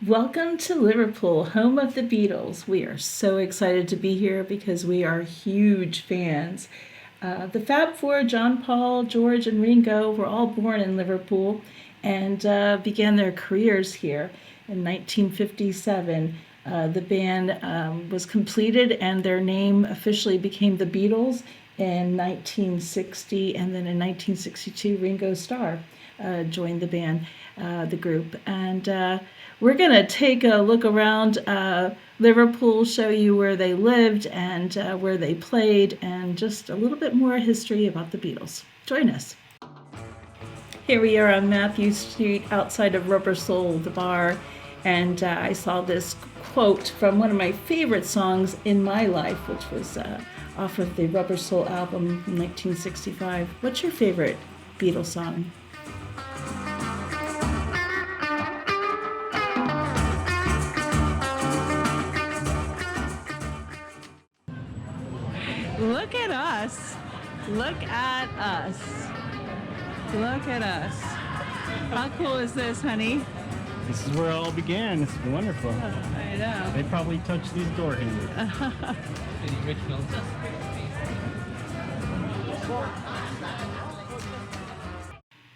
Welcome to Liverpool, home of the Beatles. We are so excited to be here because we are huge fans. The Fab Four, John, Paul, George, and Ringo, were all born in Liverpool and began their careers here in 1957. The band was completed and their name officially became the Beatles in 1960, and then in 1962 Ringo Starr joined the band, the group. And we're going to take a look around Liverpool, show you where they lived and where they played, and just a little bit more history about the Beatles. Join us. Here we are on Matthew Street outside of Rubber Soul, the bar, and I saw this quote from one of my favorite songs in my life, which was off of the Rubber Soul album in 1965. What's your favorite Beatles song? Look at us. Look at us. Look at us. How cool is this, honey? This is where it all began. It's wonderful. I know. They probably touched these door handles.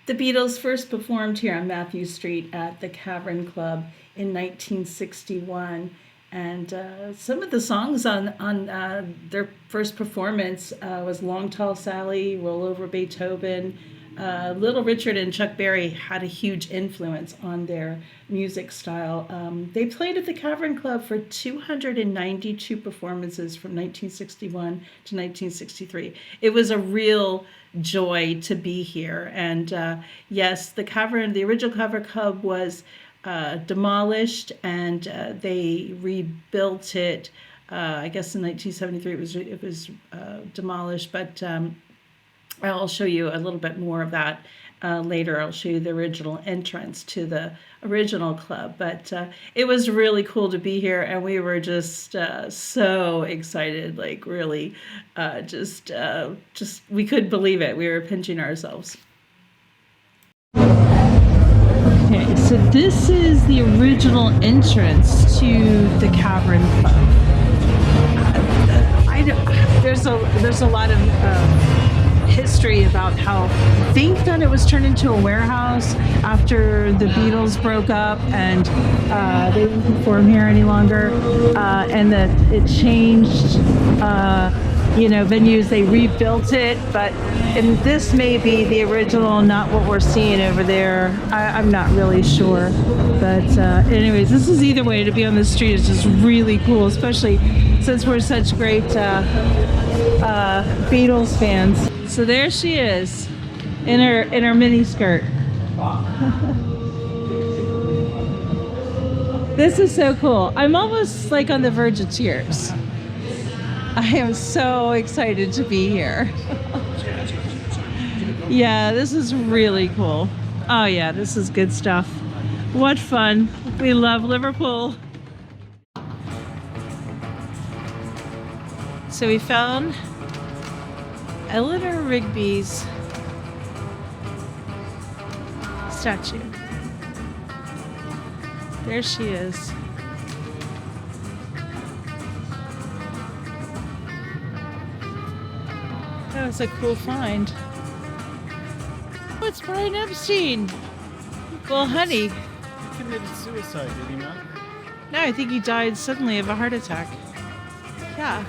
The Beatles first performed here on Matthew Street at the Cavern Club in 1961. And some of the songs on their first performance was Long Tall Sally, Roll Over Beethoven. Little Richard and Chuck Berry had a huge influence on their music style. They played at the Cavern Club for 292 performances from 1961 to 1963. It was a real joy to be here. And yes, the original Cavern Club was demolished, and they rebuilt it. I guess in 1973 it was demolished, but I'll show you a little bit more of that later. I'll show you the original entrance to the original club. But it was really cool to be here, and we were just so excited, like really just we couldn't believe it. We were pinching ourselves. Okay, so this is the original entrance to the Cavern Club. There's a lot of history about how I think that it was turned into a warehouse after the Beatles broke up and they didn't perform here any longer, and that it changed venues. They rebuilt it, and this may be the original, not what we're seeing over there. I'm not really sure, but anyways, this is either way. To be on the street is just really cool, especially since we're such great Beatles fans. So there she is in her mini skirt. This is so cool. I'm almost like on the verge of tears. I am so excited to be here. Yeah, this is really cool. Oh yeah, this is good stuff. What fun. We love Liverpool. So we found Eleanor Rigby's statue. There she is. That was a cool find. Oh, it's Brian Epstein. Well, honey. He committed suicide, did he not? No, I think he died suddenly of a heart attack. Yeah.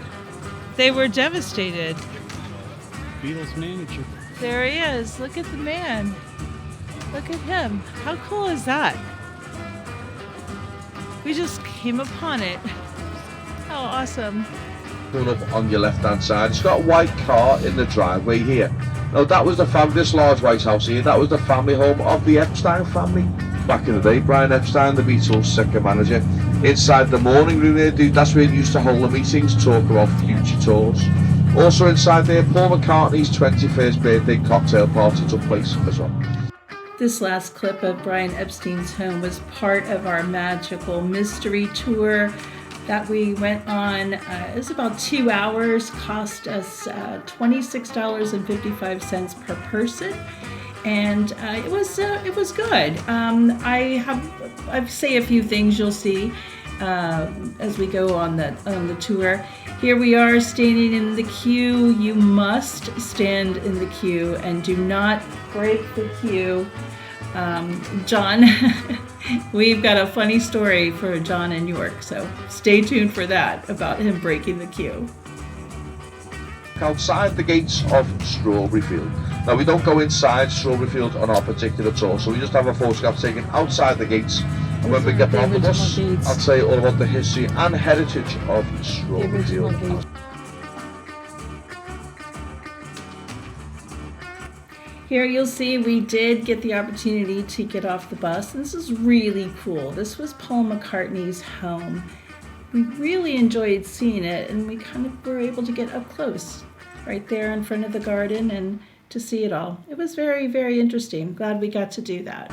They were devastated. Beatles manager. There he is. Look at the man. Look at him. How cool is that? We just came upon it. How awesome. Going up on your left hand side, it's got a white car in the driveway here. Now that was this large white house here, that was the family home of the Epstein family. Back in the day, Brian Epstein, the Beatles' second manager. Inside the morning room there, that's where they used to hold the meetings, talk about future tours. Also inside there, Paul McCartney's 21st birthday cocktail party took place as well. This last clip of Brian Epstein's home was part of our magical mystery tour that we went on. It was about 2 hours, cost us $26.55 per person. and it was good. I say a few things you'll see as we go on the tour. Here we are standing in the queue. You must stand in the queue and do not break the queue. John, we've got a funny story for John in York, so stay tuned for that about him breaking the queue. Outside the gates of Strawberry Field. Now we don't go inside Strawberry Field on our particular tour, so we just have a photograph taken outside the gates. And when we get on the bus, I'll tell you all about the history and heritage of Strawberry Field. Here you'll see we did get the opportunity to get off the bus. This is really cool. This was Paul McCartney's home. We really enjoyed seeing it, and we kind of were able to get up close right there in front of the garden and to see it all. It was very, very interesting. Glad we got to do that.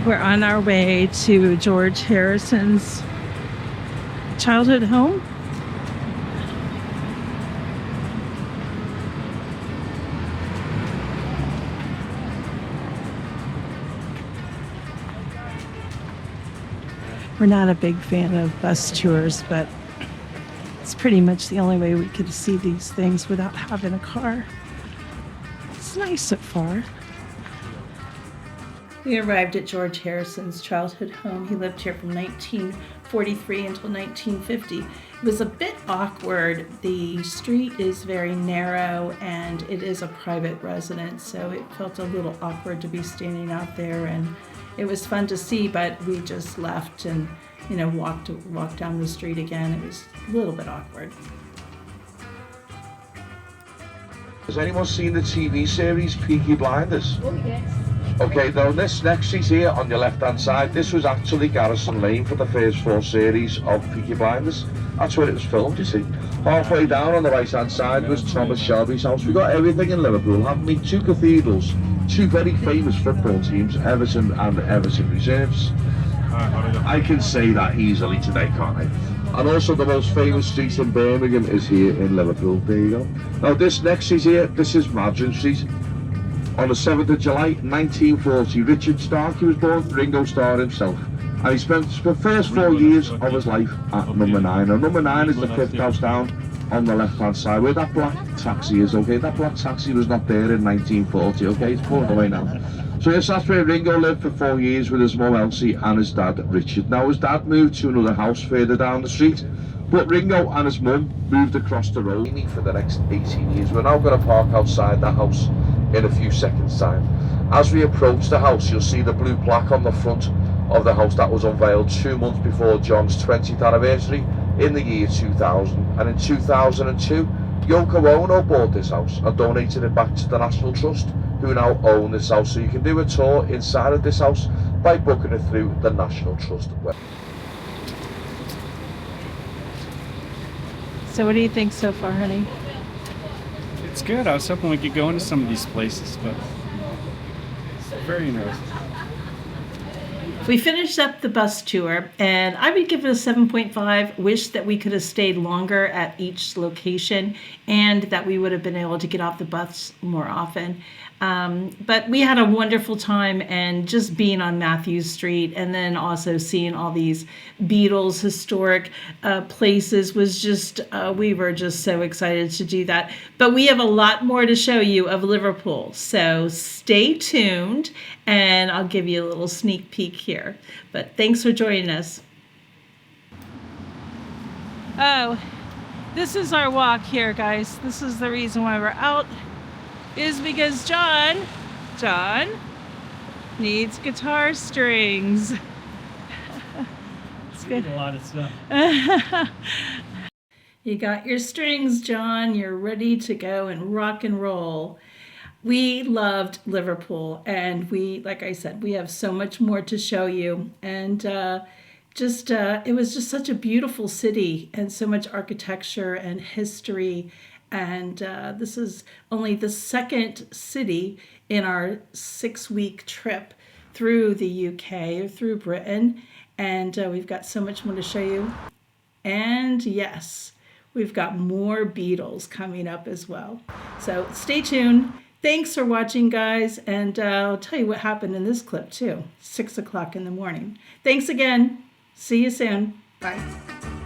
We're on our way to George Harrison's childhood home. We're not a big fan of bus tours, but it's pretty much the only way we could see these things without having a car. It's nice so far. We arrived at George Harrison's childhood home. He lived here from 1943 until 1950. It was a bit awkward. The street is very narrow and it is a private residence, so it felt a little awkward to be standing out there, and it was fun to see, but we just left and walked down the street again. It was a little bit awkward. Has anyone seen the TV series Peaky Blinders? Oh, yes. Okay, now this next seat here on your left hand side, this was actually Garrison Lane for the first 4 series of Peaky Blinders. That's where it was filmed, you see. Halfway down on the right hand side was Thomas Shelby's house. We got everything in Liverpool, haven't we? 2 cathedrals, 2 very famous football teams, Everton and Everton Reserves. I can say that easily today, can't I? And also the most famous street in Birmingham is here in Liverpool. There you go. Now this next street here, this is Madron Street. On the 7th of July 1940, Richard Stark, he was born, Ringo Starr himself. And he spent the first 4 years of his life at number 9. And number 9 is the 5th house down on the left hand side where that black taxi is, okay? That black taxi was not there in 1940, okay? It's pulled away now. So yes, that's where Ringo lived for 4 years with his mum Elsie and his dad Richard. Now his dad moved to another house further down the street, but Ringo and his mum moved across the road for the next 18 years. We're now going to park outside that house in a few seconds time. As we approach the house, you'll see the blue plaque on the front of the house that was unveiled 2 months before John's 20th anniversary in the year 2000. And in 2002, Yoko Ono bought this house and donated it back to the National Trust, who now own this house. So you can do a tour inside of this house by booking it through the National Trust website. So what do you think so far, honey? It's good. I was hoping we could go into some of these places, but it's very interesting. We finished up the bus tour, and I would give it a 7.5. Wish that we could have stayed longer at each location and that we would have been able to get off the bus more often. But we had a wonderful time, and just being on Matthews Street and then also seeing all these Beatles historic places was just, we were just so excited to do that. But we have a lot more to show you of Liverpool, so stay tuned and I'll give you a little sneak peek here. But thanks for joining us. Oh, this is our walk here, guys. This is the reason why we're out, is because John needs guitar strings. It's good. A lot of stuff. You got your strings, John. You're ready to go and rock and roll. We loved Liverpool, and like I said, we have so much more to show you. And just it was just such a beautiful city and so much architecture and history. And this is only the second city in our 6-week trip through the UK, through Britain. And we've got so much more to show you. And yes, we've got more Beatles coming up as well. So stay tuned. Thanks for watching, guys. And I'll tell you what happened in this clip, too. 6 o'clock in the morning. Thanks again. See you soon. Bye.